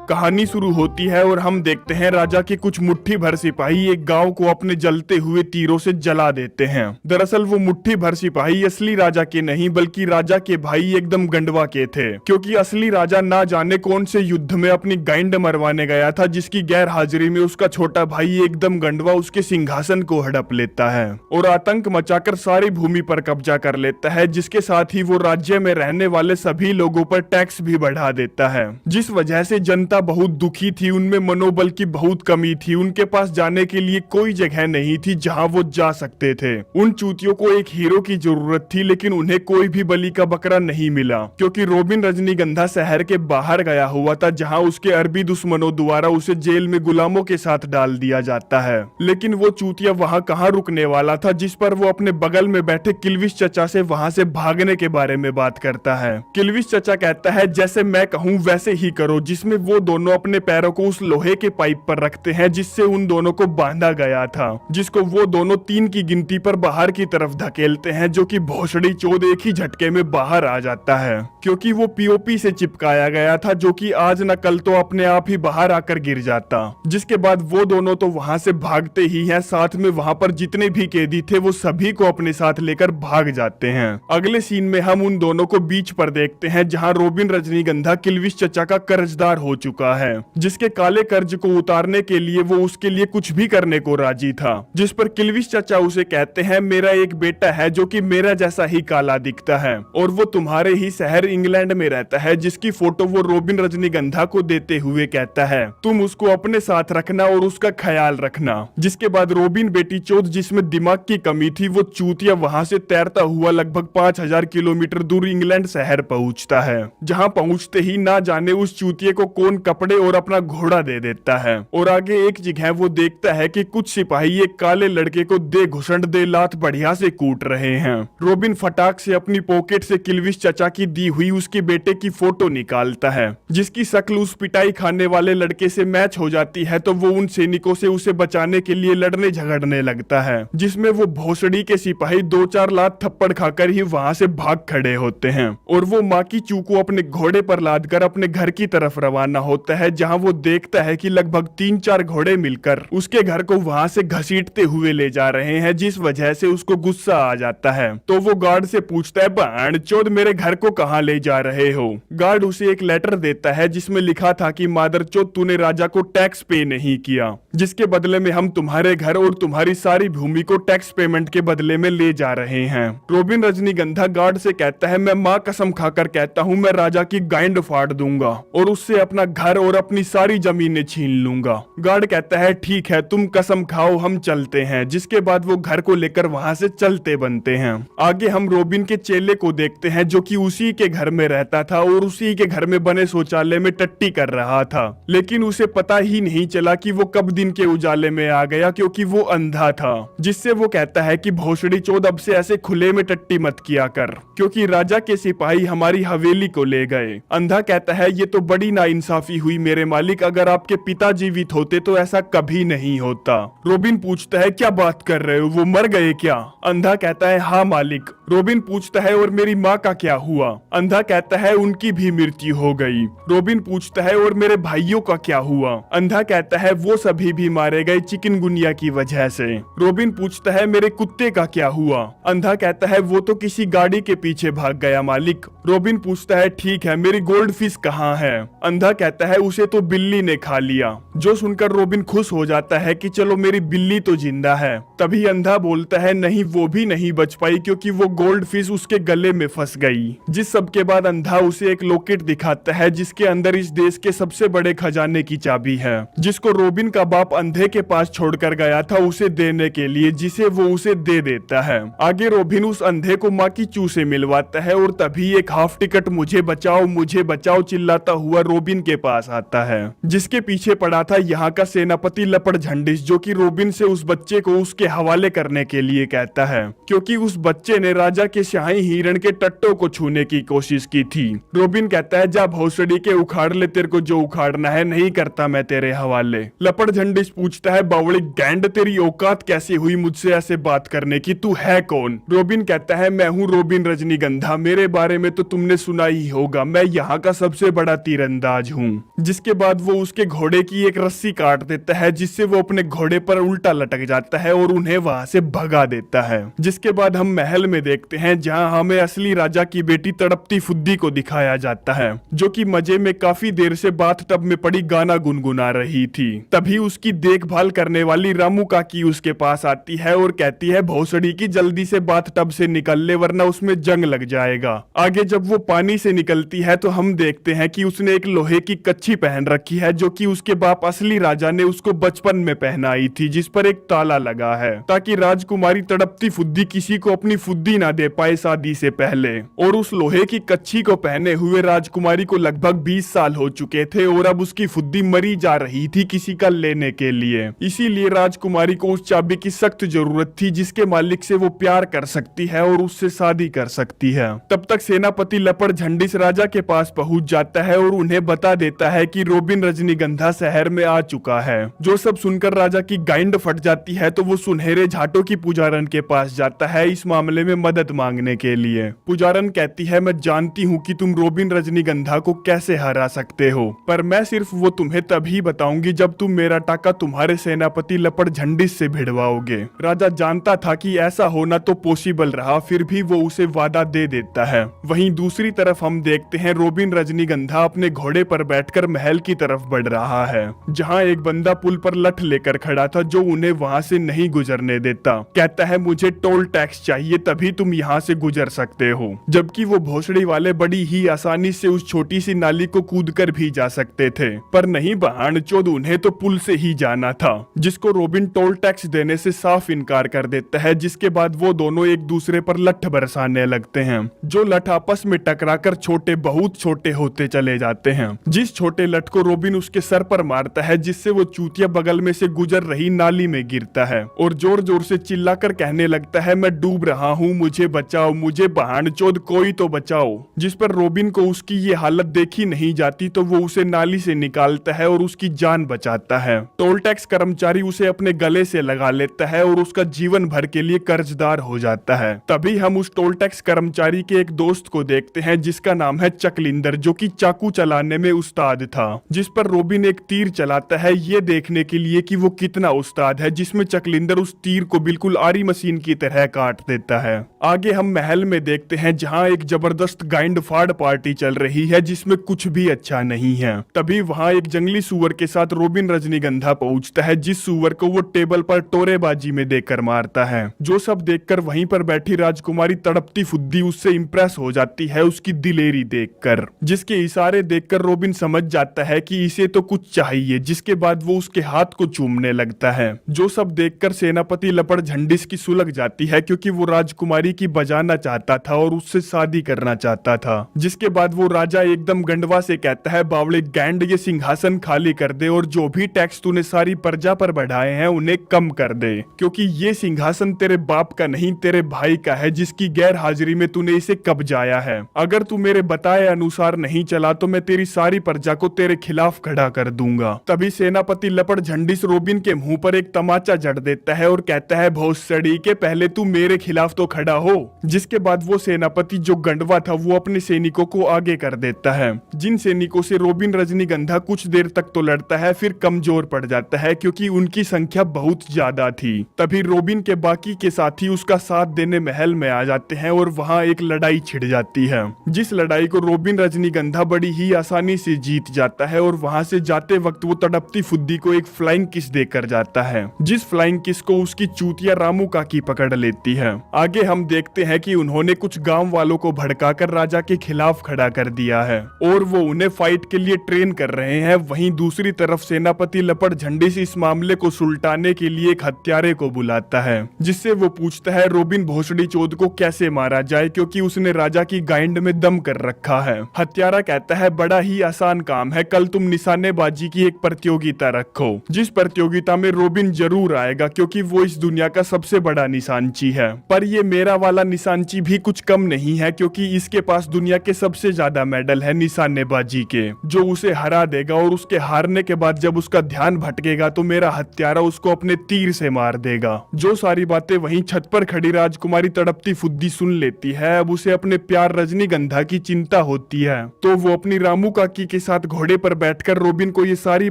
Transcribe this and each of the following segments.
कहानी शुरू होती है और हम देखते हैं राजा के कुछ मुट्ठी भर सिपाही एक गांव को अपने जलते हुए तीरों से जला देते हैं। दरअसल वो मुट्ठी भर सिपाही असली राजा के नहीं बल्कि राजा के भाई एकदम गंडवा के थे, क्योंकि असली राजा ना जाने कौन से युद्ध में अपनी गांड मरवाने गया था, जिसकी गैर हाजिरी में उसका छोटा भाई एकदम गंडवा उसके सिंहासन को हड़प लेता है और आतंक मचाकर सारी भूमि पर कब्जा कर लेता है, जिसके साथ ही वो राज्य में रहने वाले सभी लोगों पर टैक्स भी बढ़ा देता है, जिस वजह से जनता बहुत दुखी थी। उनमें मनोबल की बहुत कमी थी, उनके पास जाने के लिए कोई जगह नहीं थी जहां वो जा सकते थे। उन चूतियों को एक हीरो की जरूरत थी, लेकिन उन्हें कोई भी बलि का बकरा नहीं मिला, क्योंकि रॉबिन रजनीगंधा शहर के बाहर गया हुआ था, जहां उसके अरबी दुश्मनों द्वारा उसे जेल में गुलामों के साथ डाल दिया जाता है। लेकिन वो चूतिया वहां कहां रुकने वाला था, जिस पर वो अपने बगल में बैठे किल्विश चचा से वहां से भागने के बारे में बात करता है। किल्विश चचा कहता है जैसे मैं कहूँ वैसे ही करो, जिसमें वो दोनों अपने पैरों को उस लोहे के पाइप पर रखते हैं जिससे उन दोनों को बांधा गया था, जिसको वो दोनों 3 की गिनती पर बाहर की तरफ धकेलते हैं, जो कि भोसड़ी चोद एक ही झटके में बाहर आ जाता है, क्योंकि वो पीओपी से चिपकाया गया था, जो कि आज न कल तो अपने आप ही बाहर आकर गिर जाता। जिसके बाद वो दोनों तो वहां से भागते ही हैं, साथ में वहां पर जितने भी कैदी थे वो सभी को अपने साथ लेकर भाग जाते हैं। अगले सीन में हम उन दोनों को बीच पर देखते हैं, जहां रॉबिन रजनीगंधा किल्विश चचा का कर्जदार हो चुका है, जिसके काले कर्ज को उतारने के लिए वो उसके लिए कुछ भी करने को राजी था, जिस पर किल्विश चचा उसे कहते हैं मेरा एक बेटा है जो कि मेरा जैसा ही काला दिखता है और वो तुम्हारे ही शहर इंग्लैंड में रहता है, जिसकी फोटो वो रॉबिन रजनीगंधा को देते हुए कहता है तुम उसको अपने साथ रखना और उसका ख्याल रखना। जिसके बाद रॉबिन बेटी चौथ, जिसमें दिमाग की कमी थी, वो चूतिया वहां से तैरता हुआ लगभग 5000 किलोमीटर दूर इंग्लैंड शहर पहुंचता है, जहां पहुंचते ही ना जाने उस चूतिये को कौन कपड़े और अपना घोड़ा दे देता है। और आगे एक जगह वो देखता है कि कुछ सिपाही एक काले लड़के को दे घुसंड दे लात बढ़िया से कूट रहे हैं। रॉबिन फटाक से अपनी पॉकेट से किल्विश चचा की दी हुई उसके बेटे की फोटो निकालता है, जिसकी शक्ल उस पिटाई खाने वाले लड़के से मैच हो जाती है, तो वो उन सैनिकों से उसे बचाने के लिए लड़ने झगड़ने लगता है, जिसमें वो भोसड़ी के सिपाही 2-4 लात थप्पड़ खाकर ही वहां से भाग खड़े होते हैं और वो माँ की चू को अपने घोड़े पर लादकर अपने घर की तरफ रवाना होता है, जहां वो देखता है कि लगभग 3-4 घोड़े मिलकर उसके घर को वहां से घसीटते हुए ले जा रहे हैं, जिस वजह से उसको गुस्सा आ जाता है। तो वो गार्ड से पूछता है बाणचोद मेरे घर को कहां ले जा रहे हो। गार्ड उसे एक लेटर देता है जिसमें लिखा था कि मादरचोद तूने राजा को टैक्स पे नहीं किया, जिसके बदले में हम तुम्हारे घर और तुम्हारी सारी भूमि को टैक्स पेमेंट के बदले में ले जा रहे हैं। रॉबिन रजनीगंधा गार्ड से कहता है मैं माँ कसम खाकर कहता हूँ मैं राजा की गांड फाड़ दूंगा और उससे अपना घर और अपनी सारी जमीनें छीन लूंगा। गार्ड कहता है ठीक है तुम कसम खाओ हम चलते हैं। जिसके बाद वो घर को लेकर वहां से चलते बनते हैं। आगे हम रॉबिन के चेले को देखते हैं जो कि उसी के घर में रहता था और उसी के घर में बने शौचालय में टट्टी कर रहा था, लेकिन उसे पता ही नहीं चला कि वो कब दिन के उजाले में आ गया, क्योंकि वो अंधा था। जिससे वो कहता है कि भोसड़ी चौद अब से ऐसे खुले में टट्टी मत किया कर, क्योंकि राजा के सिपाही हमारी हवेली को ले गए। अंधा कहता है ये तो बड़ी नाइंसाफी हुई मेरे मालिक, अगर आपके पिता जीवित होते तो ऐसा कभी नहीं होता। रॉबिन पूछता है क्या बात कर रहे हो, वो मर गए क्या? अंधा कहता है हाँ मालिक। रॉबिन पूछता है और मेरी माँ का क्या हुआ? अंधा कहता है उनकी भी मृत्यु हो गई। रॉबिन पूछता है और मेरे भाइयों का क्या हुआ? अंधा कहता है वो सभी भी मारे गए चिकनगुनिया की वजह से। रॉबिन पूछता है मेरे कुत्ते का क्या हुआ? अंधा कहता है वो तो किसी गाड़ी के पीछे भाग गया मालिक। रॉबिन पूछता है ठीक है मेरी गोल्ड फिश कहाँ है? अंधा कहता है उसे तो बिल्ली ने खा लिया। जो सुनकर रॉबिन खुश हो जाता है कि चलो मेरी बिल्ली तो जिंदा है। तभी अंधा बोलता है नहीं वो भी नहीं बच पाई, क्योंकि वो गोल्ड फिश उसके गले में फंस गई। जिस सब के बाद अंधा उसे एक लॉकेट दिखाता है जिसके अंदर इस देश के सबसे बड़े खजाने की चाबी है, जिसको रॉबिन का बाप अंधे के पास छोड़कर गया था उसे देने के लिए, जिसे वो उसे दे देता है। आगे रॉबिन उस अंधे को माँ की चू से मिलवाता है और तभी एक हाफ टिकट मुझे बचाओ चिल्लाता हुआ रॉबिन के पास आता है, जिसके पीछे पड़ा था यहाँ का सेनापति लपड़ झंडिस, जो कि रॉबिन से उस बच्चे को उसके हवाले करने के लिए कहता है, क्योंकि उस बच्चे ने राजा के शाही हिरण के टट्टों को छूने की कोशिश की थी। रॉबिन कहता है जा भोसड़ी के उखाड़ ले, तेरे को जो उखाड़ना है, नहीं करता मैं तेरे हवाले। लपड़ झंडिस पूछता है बावड़ी गैंड तेरी औकात कैसे हुई मुझसे ऐसे बात करने की, तू है कौन? रॉबिन कहता है मैं हूँ रॉबिन रजनीगंधा, मेरे बारे में तो तुमने सुना ही होगा, मैं यहाँ का सबसे बड़ा तीरंदाज हूँ। जिसके बाद वो उसके घोड़े की एक रस्सी काट देता है, जिससे वो अपने घोड़े पर उल्टा लटक जाता है और उन्हें वहां से भगा देता है। जिसके बाद हम महल में देखते हैं, जहां हमें असली राजा की बेटी तड़पती फुद्दी को दिखाया जाता है, जो कि मजे में काफी देर से बाथटब में पड़ी गाना गुनगुना रही थी। तभी उसकी देखभाल करने वाली रामू काकी उसके पास आती है और कहती है, भोसड़ी की जल्दी से बाथटब से निकल ले वरना उसमें जंग लग जाएगा। आगे जब वो पानी से निकलती है तो हम देखते हैं कि उसने एक लोहे की कच्छी पहन रखी है, जो कि उसके बाप असली राजा ने उसको बचपन में पहनाई थी, जिस पर एक ताला लगा है ताकि राजकुमारी तड़पती फुद्दी किसी को अपनी फुद्दी ना दे पाए शादी से पहले। और उस लोहे की कच्छी को पहने हुए राजकुमारी को लगभग 20 साल हो चुके थे और अब उसकी फुद्दी मरी जा रही थी किसी का लेने के लिए। इसीलिए राजकुमारी को उस चाबी की सख्त जरूरत थी, जिसके मालिक से वो प्यार कर सकती है और उससे शादी कर सकती है। तब तक सेनापति लपड़ झंडिस राजा के पास पहुंच जाता है और उन्हें बता देता है कि रोबिन रजनीगंधा शहर में आ चुका है। जो सब सुनकर राजा की गाइंड फट जाती है, तो वो सुनहरे झाटों की पुजारन के पास जाता है इस मामले में मदद मांगने के लिए। पुजारन कहती है, मैं जानती हूँ कि तुम रोबिन रजनीगंधा को कैसे हरा सकते हो, पर मैं सिर्फ वो तुम्हें तभी बताऊंगी जब तुम मेरा टाका तुम्हारे सेनापति लपड़ झंडिस से भिड़वाओगे। राजा जानता था कि ऐसा होना तो पॉसिबल रहा, फिर भी वो उसे वादा दे देता है। वहीं दूसरी तरफ हम देखते हैं रोबिन रजनीगंधा अपने घोड़े पर बैठकर महल की तरफ बढ़ रहा है, जहां एक बंदा पुल पर लठ लेकर खड़ा था, जो उन्हें वहां से नहीं गुजरने देता। कहता है, मुझे टोल टैक्स चाहिए तभी तुम यहाँ से गुजर सकते हो, जबकि वो भोसड़ी वाले बड़ी ही आसानी से उस छोटी सी नाली को कूदकर भी जा सकते थे। पर नहीं बहानचोद, उन्हें तो पुल से ही जाना था, जिसको रोबिन टोल टैक्स देने से साफ इनकार कर देता है। जिसके बाद वो दोनों एक दूसरे पर लठ बरसाने लगते हैं, जो लठ आपस में टकराकर छोटे बहुत छोटे होते चले जाते हैं। जिस छोटे लठ को रोबिन उसके सर पर मारता है, जिससे वो चूतिया बगल में से गुजर रही नाली में गिरता है और जोर जोर से चिल्लाकर कहने लगता है, मैं डूब रहा हूँ, मुझे बचाओ, मुझे बहानचोद कोई तो बचाओ। जिस पर रोबिन को उसकी ये हालत देखी नहीं जाती, तो वो उसे नाली से निकालता है और उसकी जान बचाता है। टोल टैक्स कर्मचारी उसे अपने गले से लगा लेता है और उसका जीवन भर के लिए कर्जदार हो जाता है। तभी हम उस टोल टैक्स कर्मचारी के एक दोस्त को देखते हैं, जिसका नाम है चकलिंदर, जो कि चाकू चलाने में उस्ताद था। जिस पर रोबिन एक तीर चलाता है, ये देखने के लिए कि वो कितना उस्ताद है, जिसमें चकलिंदर उस तीर को बिल्कुल आरी मशीन की तरह काट देता है। आगे हम महल में देखते हैं, जहां एक जबरदस्त गाइंड फाड़ पार्टी चल रही है, जिसमें कुछ भी अच्छा नहीं है। तभी वहां एक जंगली सुअर के साथ रोबिन रजनीगंधा पहुंचता है, जिस सुअर को वो टेबल पर टोरेबाजी में देकर मारता है। जो सब देखकर वहीं पर बैठी राजकुमारी तड़पती फुद्दी उससे इंप्रेस हो जाती है, उसकी दिलेरी देखकर। जिसके इशारे देखकर रोबिन समझ जाता है कि इसे तो कुछ चाहिए, जिसके बाद वो उसके हाथ को चूमने लगता है। जो सब देखकर सेनापति लपड़ झंडिस की सुलग जाती है, क्योंकि वो राजकुमारी की बजाना चाहता था और उससे शादी करना चाहता था। जिसके बाद वो राजा एकदम गंडवा से कहता है, बावड़े गैंड, ये सिंहासन खाली कर दे और जो भी टैक्स तूने सारी प्रजा पर बढ़ाए हैं उन्हें कम कर दे, क्योंकि ये सिंहासन तेरे बाप का नहीं तेरे भाई का है, जिसकी गैर हाजिरी में तूने इसे कब्जाया है। अगर तू मेरे बताए अनुसार नहीं चला तो मैं तेरी सारी प्रजा को तेरे खिलाफ खड़ा कर दूंगा। तभी सेनापति लपड़ झंडिस रोबिन के मुंह पर एक तमाचा जड़ देता है और कहता है, भोसड़ी के पहले तू मेरे खिलाफ तो खड़ा हो। जिसके बाद वो सेनापति जो गंडवा था, वो अपने सैनिकों को आगे कर देता है। जिन सैनिकों से रोबिन रजनीगंधा कुछ देर तक तो लड़ता है, फिर कमजोर पड़ जाता है, क्योंकि उनकी संख्या बहुत ज्यादा थी। तभी रोबिन के बाकी के साथी उसका साथ देने महल में आ जाते हैं और वहां एक लड़ाई छिड़ जाती है, जिस लड़ाई को रोबिन रजनीगंधा बड़ी ही आसानी से जीत जाता है। और वहां से जाते वक्त वो तड़पती फुद्दी को एक फ्लाइंग किस देकर जाता है, जिस फ्लाइंग किस को उसकी चूतिया रामू काकी पकड़ लेती है। आगे हम देखते हैं कि उन्होंने कुछ गांव वालों को भड़काकर राजा के खिलाफ खड़ा कर दिया है और वो उन्हें फाइट के लिए ट्रेन कर रहे हैं। वहीं दूसरी तरफ सेनापति लपड़ झंडिस इस मामले को सुलटाने के लिए एक हत्यारे को बुलाता है, जिससे वो पूछता है रोबिन भोसड़ी चोद को कैसे मारा जाए, क्योंकि उसने राजा की गाइंड में दम कर रखा है। हत्यारा कहता है, बड़ा ही आसान काम है, कल तुम निशानेबाजी की एक प्रतियोगिता रखो, जिस प्रतियोगिता में रोबिन जरूर आएगा, क्योंकि वो इस दुनिया का सबसे बड़ा निशानची है। पर ये मेरा वाला निशानची भी कुछ कम नहीं है, क्योंकि इसके पास दुनिया के सबसे ज्यादा मेडल है निशानेबाजी के, जो उसे हरा देगा। और उसके हारने के बाद जब उसका ध्यान भटकेगा तो मेरा हत्यारा उसको अपने तीर से मार देगा। जो सारी बातें वहीं छत पर खड़ी राजकुमारी तड़पती फुद्दी सुन लेती है। अब उसे अपने प्यार रजनीगंधा की चिंता होती है, तो वो अपनी रामू काकी के साथ घोड़े पर बैठकर रोबिन को ये सारी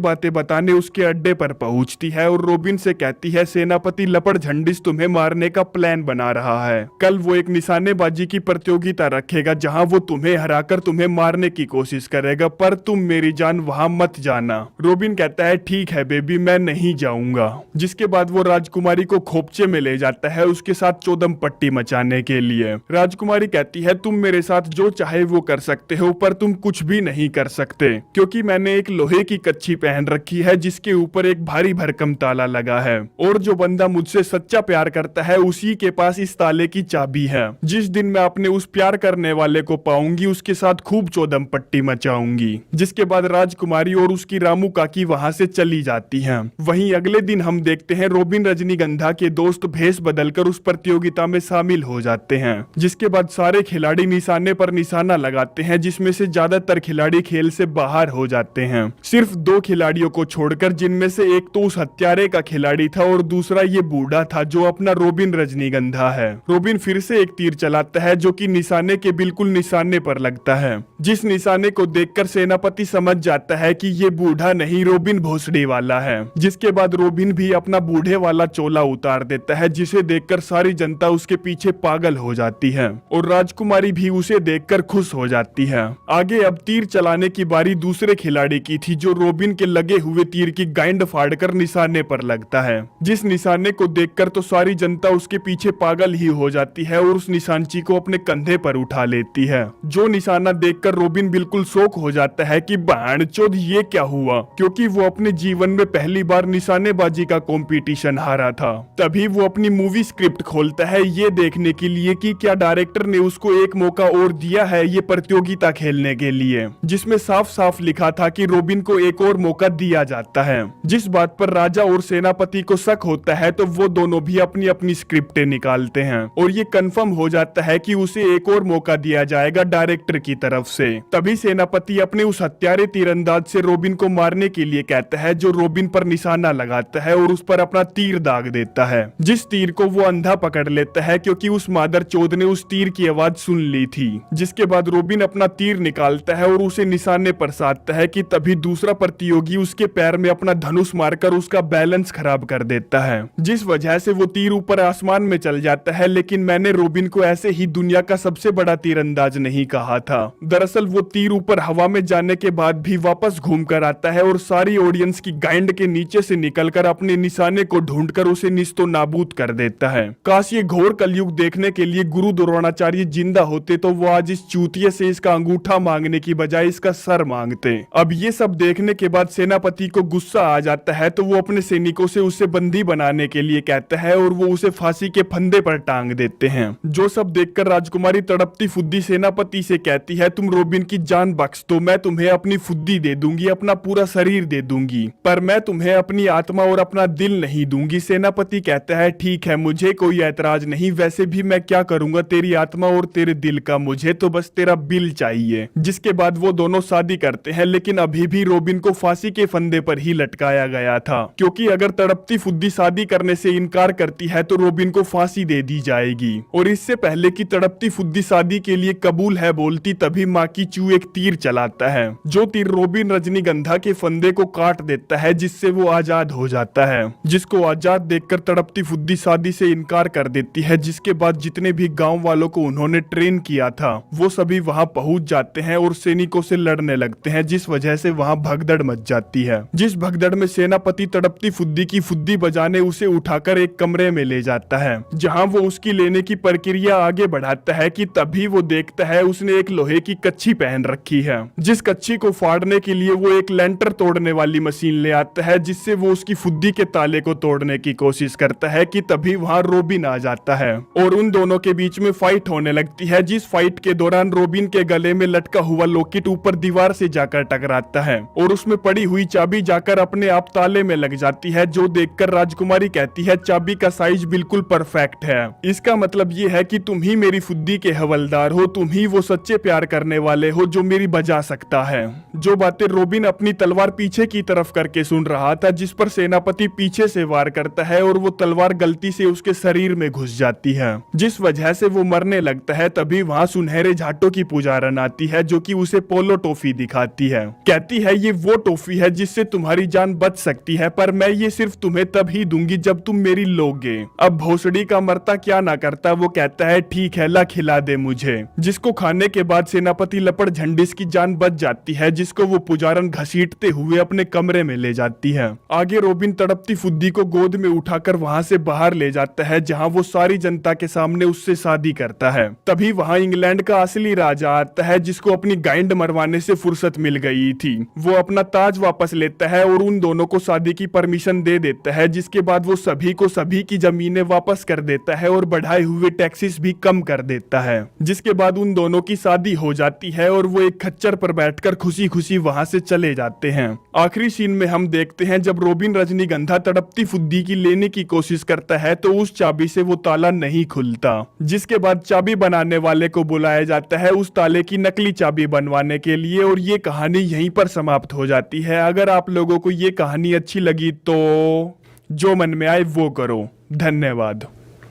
बातें बताने उसके अड्डे पर पहुंचती है और रोबिन से कहती है सेनापति लपड़ झंडिस तुम्हें मारने का प्लान बना रहा है। कल वो एक निशानेबाजी की प्रतियोगिता रखेगा जहां वो तुम्हें हराकर तुम्हें मारने की कोशिश करेगा, पर तुम मेरी जान वहां मत जाना। रोबिन कहता है ठीक है बेबी, मैं नहीं जाऊंगा। जिसके बाद वो राजकुमारी को खोपचे में ले जाता है उसके साथ चौदम पट्टी मचाने के लिए। राजकुमारी कहती है तुम मेरे साथ जो चाहे वो कर सकते हो, पर तुम कुछ भी नहीं कर सकते क्योंकि मैंने एक लोहे की कच्छी पहन रखी है जिसके ऊपर एक भारी भरकम ताला लगा है, और जो बंदा मुझसे सच्चा प्यार करता है उसी के पास इस ताले की चाबी है। जिस दिन मैं अपने उस प्यार करने वाले को पाऊंगी उसके साथ खूब चौदम पट्टी मचाऊंगी। जिसके बाद राजकुमारी और उसकी रामू काकी वहां से चली जाती हैं। वहीं अगले दिन हम देखते हैं रोबिन रजनीगंधा के दोस्त भेष बदलकर उस प्रतियोगिता में शामिल हो जाते हैं। जिसके बाद सारे खिलाड़ी निशाने पर निशाना लगाते हैं जिसमें से ज्यादातर खिलाड़ी खेल से बाहर हो जाते हैं, सिर्फ 2 खिलाड़ियों को छोड़कर, जिनमें से एक तो उस हत्यारे का खिलाड़ी था और दूसरा ये बूढ़ा था जो अपना रोबिन रजनीगंधा है। रोबिन फिर से एक तीर चलाता है जो कि निशाने के बिल्कुल निशाने पर लगता है। जिस निशाने को देखकर सेनापति समझ जाता है कि ये बूढ़ा नहीं रोबिन भोसड़ी वाला है। जिसके बाद रोबिन भी अपना बूढ़े वाला चोला उतार देता है जिसे देखकर सारी जनता उसके पीछे पागल हो जाती है और राजकुमारी भी उसे देखकर खुश हो जाती है। आगे अब तीर चलाने की बारी दूसरे खिलाड़ी की थी जो रोबिन के लगे हुए तीर की गांड फाड़कर निशाने पर लगता है। जिस निशाने को देखकर तो सारी जनता उसके पीछे पागल ही हो जाती है और उस निशानची को अपने कंधे पर उठा लेती है। जो निशाना देखकर रोबिन बिल्कुल शौक हो जाता है कि बाणचोद ये क्या हुआ, क्योंकि वो अपने जीवन में पहली बार निशानेबाजी का कंपटीशन हारा था। तभी वो अपनी मूवी स्क्रिप्ट खोलता है ये देखने के लिए कि क्या डायरेक्टर ने उसको एक मौका और दिया है ये प्रतियोगिता खेलने के लिए, जिसमें साफ साफ लिखा था कि रोबिन को एक और मौका दिया जाता है। जिस बात पर राजा और सेनापति को शक होता है तो वो दोनों भी अपनी अपनी स्क्रिप्टें निकालते हैं और ये कंफर्म हो जाता है कि उसे एक और मौका दिया जाएगा डायरेक्टर की तरफ से। तभी सेनापति अपने उस हत्यारे तीरंदाज से रोबिन को मारने के लिए कहता है जो रोबिन पर निशाना लगाता है और उस पर अपना तीर दाग देता है। जिस तीर को वो अंधा पकड़ लेता है क्योंकि उस मादर चोद ने उस तीर की आवाज सुन ली थी। जिसके बाद रोबिन अपना तीर निकालता है और उसे निशाने पर साधता है कि तभी दूसरा प्रतियोगी उसके पैर में अपना धनुष मारकर उसका बैलेंस खराब कर देता है, जिस वजह से वो तीर ऊपर आसमान में चल जाता है। लेकिन मैंने रोबिन को ऐसे ही दुनिया का सबसे बड़ा तीरंदाज नहीं कहा था। दरअसल वो तीर ऊपर हवा में जाने के बाद भी वापस घूम कर आता है और सारी ऑडियंस की गाइंड के नीचे से निकलकर अपने निशाने को ढूंढकर उसे निस्तो नाबूद कर देता है। काश ये घोर कलयुग देखने के लिए गुरु द्रोणाचार्य जिंदा होते तो वो आज इस चूतिये से इसका अंगूठा मांगने की बजाय इसका सर मांगते। अब ये सब देखने के बाद सेनापति को गुस्सा आ जाता है तो वो अपने सैनिकों से उसे बंदी बनाने के लिए कहता है और वो उसे फांसी के फंदे पर टांग देते हैं। जो सब देखकर राजकुमारी तड़पती फुद्दी सेनापति से कहती है तुम रोबिन की जान बख्श दो, मैं तुम्हें अपनी फुद्दी दे दूंगी, अपना पूरा शरीर दे दूंगी, पर मैं तुम्हें अपनी आत्मा और अपना दिल नहीं दूंगी। सेनापति कहता है ठीक है मुझे कोई ऐतराज नहीं, वैसे भी मैं क्या करूंगा तेरी आत्मा और तेरे दिल का, मुझे तो बस तेरा बिल चाहिए। जिसके बाद वो दोनों शादी करते हैं लेकिन अभी भी रोबिन को फांसी के फंदे पर ही लटकाया गया था क्योंकि अगर तड़पती फुद्दी शादी करने से इनकार करती है तो रोबिन को फांसी दे दी जाएगी। और इससे पहले कि तड़पती फुद्दी शादी के लिए कबूल है बोलती तभी माकी चू एक तीर चलाता है जो तीर रोबिन रजनीगंधा के फंदे को काट देता है जिससे वो आजाद हो जाता है। जिसको आजाद देखकर तड़पती फुद्दी शादी से इनकार कर देती है। जिसके बाद जितने भी गांव वालों को उन्होंने ट्रेन किया था वो सभी वहां पहुंच जाते हैं और सैनिकों से लड़ने लगते हैं, जिस वजह से वहां भगदड़ मच जाती है। जिस भगदड़ में सेनापति तड़पती फुद्दी की फुद्दी बजाने उसे उठाकर एक कमरे में ले जाता है जहां वो उसकी लेने की प्रक्रिया आगे बढ़ाता है कि तभी वो देखता है उसने एक लोहे की कच्छी पहन रखी है। जिस कच्छी को फाड़ने के लिए वो एक लेंटर तोड़ने वाली मशीन ले आता है जिससे वो उसकी फुद्दी के ताले को तोड़ने की कोशिश करता है कि तभी वहां रोबिन आ जाता है और उन दोनों के बीच में फाइट होने लगती है। जिस फाइट के दौरान रोबिन के गले में लटका हुआ लॉकेट ऊपर दीवार से जाकर टकराता है और उसमें पड़ी हुई चाबी जाकर अपने आप ताले में लग जाती है, जो देखकर राजकुमारी कहती है चाबी का साइज बिल्कुल परफेक्ट है। इसका मतलब ये है कि तुम ही मेरी फुद्दी के हवलदार हो, तुम ही वो सच्चे प्यार करने वाले हो जो मेरी बजा सकता है। जो बातें रोबिन अपनी तलवार पीछे की तरफ करके सुन रहा था जिस पर सेनापति पीछे से वार करता है और वो तलवार गलती से उसके शरीर में घुस जाती है जिस वजह से वो मरने लगता है। तभी वहां सुनहरे झाटों की पुजारन आती है जो कि उसे पोलो टॉफी दिखाती है। कहती है ये वो टॉफी है जिससे तुम्हारी जान बच सकती है, पर मैं ये सिर्फ तुम्हें तभी दूंगी जब तुम मेरी लोगे। अब भोसड़ी का मरता क्या ना करता, वो कहता है ठीक है ला खिला दे मुझे, जिसको खाने के बाद सेनापति लपड़ झंडिस की जान बच जाती है, जिसको वो पुजारन घसीटते हुए अपने कमरे में ले जाती है। आगे रोबिन तड़पती फुद्दी को गोद में उठाकर वहां से बाहर ले जाता है, जहां वो सारी जनता के सामने उससे शादी करता है। तभी वहां इंग्लैंड का असली राजा आता है, जिसको अपनी गाइंड मरवाने से फुर्सत मिल गई थी। वो अपना ताज वापस लेता है और उन दोनों को शादी की परमिशन दे देता है, जिसके बाद वो सभी को सभी की जमीनें वापस कर देता है और बढ़ाए हुए टैक्सेस भी कम कर देता है। जिसके बाद उन दोनों की शादी हो जाती है और वो एक खच्चर पर बैठकर खुशी खुशी वहां से चले जाते हैं। आखिरी सीन में हम देखते हैं जब रोबिन रजनीगंधा तड़पती फुद्दी की लेने की कोशिश करता है तो उस चाबी से वो ताला नहीं खुलता, जिसके बाद चाबी बनाने वाले को बुलाया जाता है उस ताले की नकली चाबी बनवाने के लिए, और ये कहानी यहीं पर समाप्त हो जाती है। अगर आप लोगों को ये कहानी अच्छी लगी तो जो मन में आए वो करो। धन्यवाद।